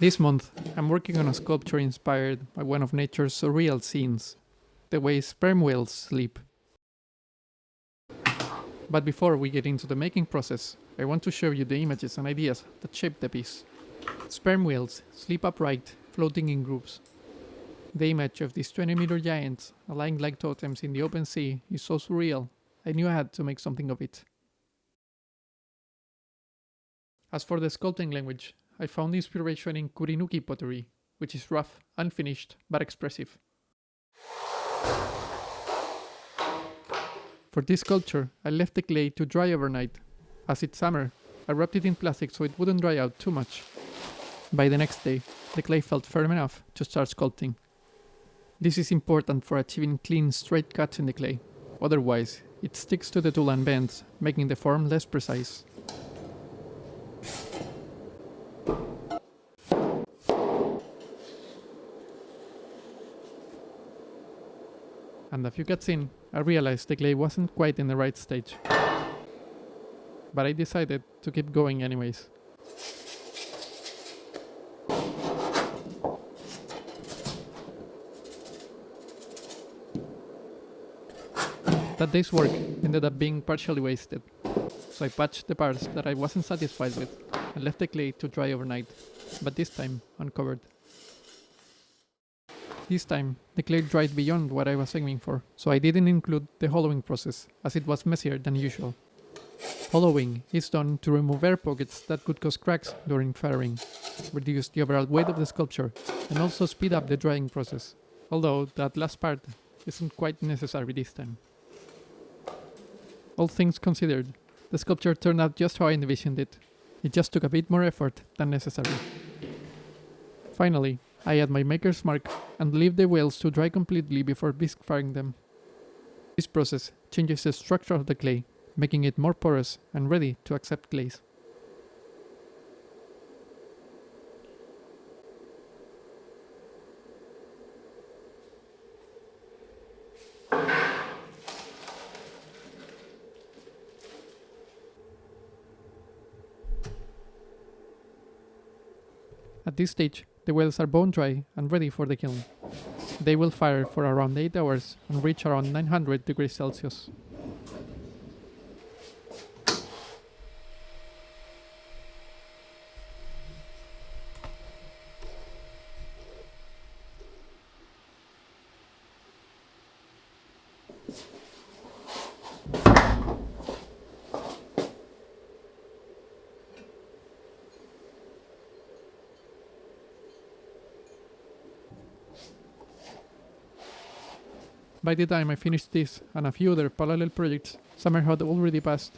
This month, I'm working on a sculpture inspired by one of nature's surreal scenes, the way sperm whales sleep. But before we get into the making process, I want to show you the images and ideas that shape the piece. Sperm whales sleep upright, floating in groups. The image of these 20-meter giants lying like totems in the open sea is so surreal, I knew I had to make something of it. As for the sculpting language, I found inspiration in Kurinuki pottery, which is rough, unfinished, but expressive. For this sculpture, I left the clay to dry overnight. As it's summer, I wrapped it in plastic so it wouldn't dry out too much. By the next day, the clay felt firm enough to start sculpting. This is important for achieving clean, straight cuts in the clay. Otherwise, it sticks to the tool and bends, making the form less precise. And a few cuts in, I realized the clay wasn't quite in the right stage. But I decided to keep going anyways. That day's work ended up being partially wasted, so I patched the parts that I wasn't satisfied with and left the clay to dry overnight, but this time uncovered. This time, the clay dried beyond what I was aiming for, so I didn't include the hollowing process, as it was messier than usual. Hollowing is done to remove air pockets that could cause cracks during firing, reduce the overall weight of the sculpture, and also speed up the drying process, although that last part isn't quite necessary this time. All things considered, the sculpture turned out just how I envisioned it. It just took a bit more effort than necessary. Finally, I add my maker's mark and leave the whales to dry completely before bisque firing them. This process changes the structure of the clay, making it more porous and ready to accept glaze. At this stage, the whales are bone dry and ready for the kiln. They will fire for around 8 hours and reach around 900 degrees Celsius. By the time I finished this and a few other parallel projects, summer had already passed.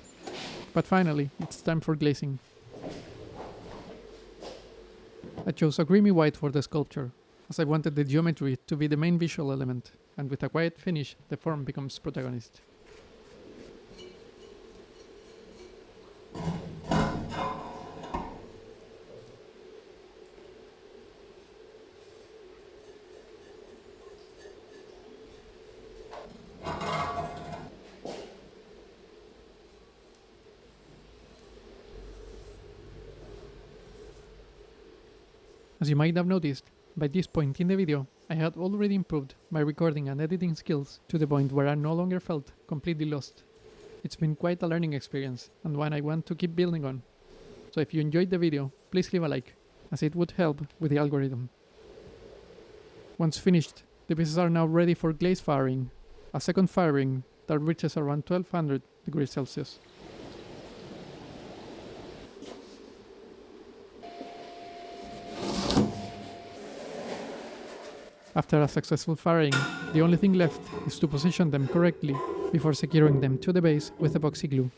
But finally, it's time for glazing. I chose a creamy white for the sculpture, as I wanted the geometry to be the main visual element, and with a quiet finish, the form becomes protagonist. As you might have noticed, by this point in the video, I had already improved my recording and editing skills to the point where I no longer felt completely lost. It's been quite a learning experience and one I want to keep building on. So if you enjoyed the video, please leave a like, as it would help with the algorithm. Once finished, the pieces are now ready for glaze firing, a second firing that reaches around 1200 degrees Celsius. After a successful firing, the only thing left is to position them correctly before securing them to the base with epoxy glue.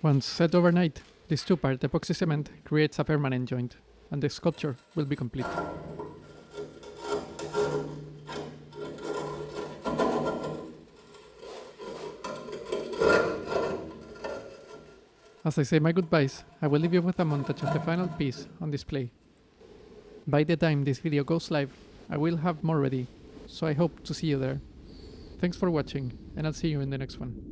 Once set overnight, this 2-part epoxy cement creates a permanent joint, and the sculpture will be complete. As I say my goodbyes, I will leave you with a montage of the final piece on display. By the time this video goes live, I will have more ready, so I hope to see you there. Thanks for watching, and I'll see you in the next one.